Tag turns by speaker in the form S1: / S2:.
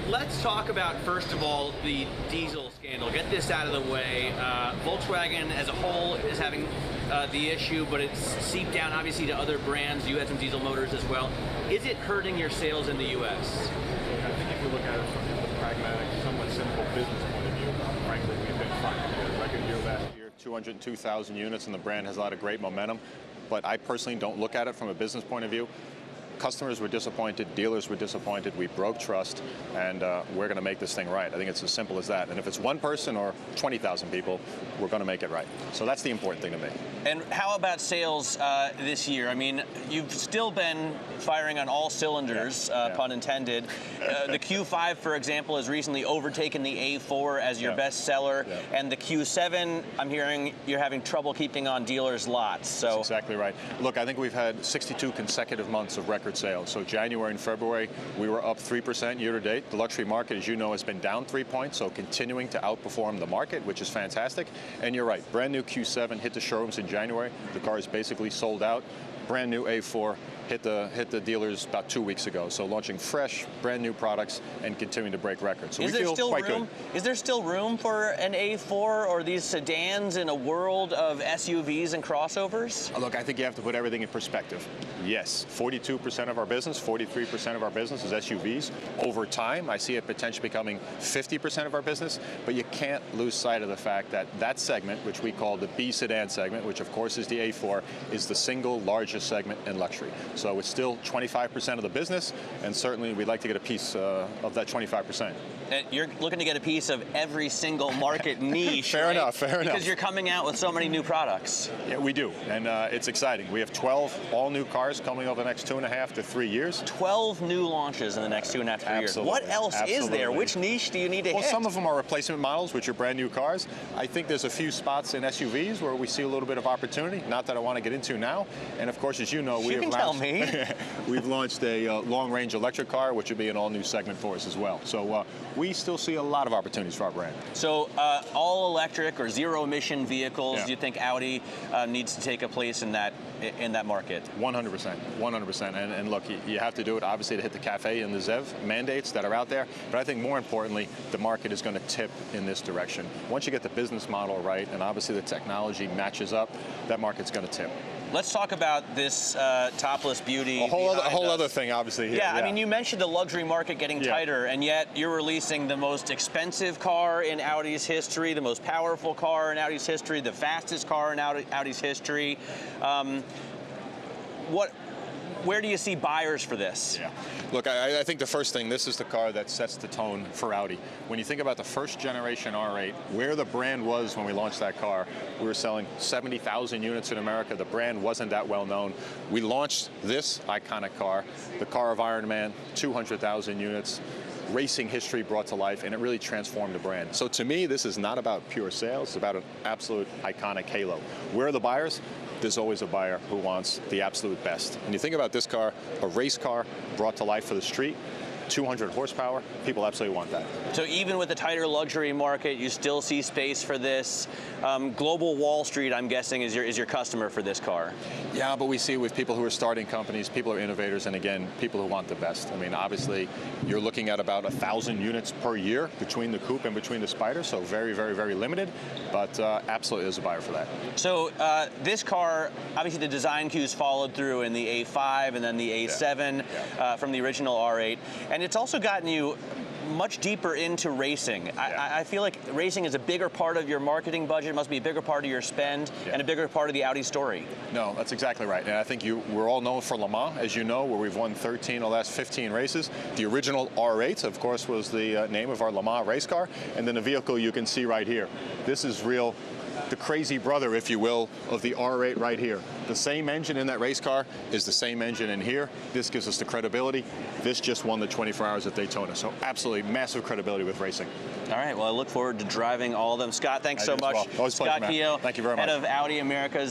S1: let's talk about, first of all, the diesel scandal. Get this out of the way. Volkswagen as a whole is having the issue, but it's seeped down obviously to other brands. You had some diesel motors as well. Is it hurting your sales in the U.S.?
S2: I think if you look at it from the pragmatic, somewhat simple business point of view, frankly, we've been fine. We had a record year last year, 202,000 units, and the brand has a lot of great momentum. But I personally don't look at it from a business point of view. Customers were disappointed, dealers were disappointed, we broke trust, and we're going to make this thing right. I think it's as simple as that. And if it's one person or 20,000 people, we're going to make it right. So that's the important thing to me.
S1: And how about sales this year? I mean, you've still been firing on all cylinders, pun intended. The Q5, for example, has recently overtaken the A4 as your best seller, and the Q7, I'm hearing you're having trouble keeping on dealers' lots. So
S2: that's exactly right. Look, I think we've had 62 consecutive months of record sales. So January and February, we were up 3% year to date. The luxury market, as you know, has been down 3 points, so continuing to outperform the market, which is fantastic. And you're right, brand new Q7 hit the showrooms in January. The car is basically sold out. Brand new A4 hit the dealers about 2 weeks ago. So launching fresh, brand new products and continuing to break records. So we feel quite good.
S1: Is there still room for an A4 or these sedans in a world of SUVs and crossovers?
S2: Look, I think you have to put everything in perspective. Yes, 42% of our business, 43% of our business is SUVs. Over time, I see it potentially becoming 50% of our business, but you can't lose sight of the fact that that segment, which we call the B sedan segment, which of course is the A4, is the single largest segment in luxury. So it's still 25% of the business, and certainly we'd like to get a piece of that 25%.
S1: You're looking to get a piece of every single market niche.
S2: Fair enough, fair enough.
S1: Because you're coming out with so many new products.
S2: Yeah, we do, and it's exciting. We have 12 all-new cars coming over the next 2.5 to 3 years.
S1: 12 new launches in the next 2.5 to 3 years. What else is there? Which niche do you need to hit?
S2: Well, some of them are replacement models, which are brand new cars. I think there's a few spots in SUVs where we see a little bit of opportunity, not that I want to get into now. And of course, as you know, we've launched a long-range electric car, which would be an all-new segment for us as well. So we still see a lot of opportunities for our brand.
S1: So all electric or zero emission vehicles, do you think Audi needs to take a place in that market?
S2: 100%, 100%. And look, you have to do it obviously to hit the CAFE and the ZEV mandates that are out there, but I think more importantly, the market is going to tip in this direction. Once you get the business model right, and obviously the technology matches up, that market's going to tip.
S1: Let's talk about this topless beauty.
S2: A whole other thing, obviously. Here.
S1: Yeah, I mean, you mentioned the luxury market getting tighter, and yet you're releasing the most expensive car in Audi's history, the most powerful car in Audi's history, the fastest car in Audi's history. Where do you see buyers for this?
S2: Yeah. Look, I think the first thing, this is the car that sets the tone for Audi. When you think about the first generation R8, where the brand was when we launched that car, we were selling 70,000 units in America. The brand wasn't that well known. We launched this iconic car, the car of Iron Man, 200,000 units. Racing history brought to life, and it really transformed the brand. So to me, this is not about pure sales, it's about an absolute iconic halo. Where are the buyers? There's always a buyer who wants the absolute best. And you think about this car, a race car brought to life for the street, 200 horsepower, people absolutely want that.
S1: So even with the tighter luxury market, you still see space for this. Global Wall Street, I'm guessing, is your customer for this car.
S2: Yeah, but we see it with people who are starting companies, people who are innovators, and again, people who want the best. I mean, obviously, you're looking at about 1,000 units per year between the coupe and between the Spyder, so very, very, very limited, but absolutely is a buyer for that.
S1: So this car, obviously the design cues followed through in the A5 and then the A7 from the original R8. And it's also gotten you much deeper into racing. I feel like racing is a bigger part of your marketing budget, it must be a bigger part of your spend, and a bigger part of the Audi story.
S2: No, that's exactly right. And I think we're all known for Le Mans, as you know, where we've won 13 of the last 15 races. The original R8, of course, was the name of our Le Mans race car, and then the vehicle you can see right here. This is real, the crazy brother, if you will, of the R8 right here. The same engine in that race car is the same engine in here. This gives us the credibility. This just won the 24 Hours at Daytona, so absolutely massive credibility with racing.
S1: All right, well, I look forward to driving all of them. Scott, thanks so much.
S2: Well. Scott
S1: Keogh,
S2: Thank you very much.
S1: Head of Audi America's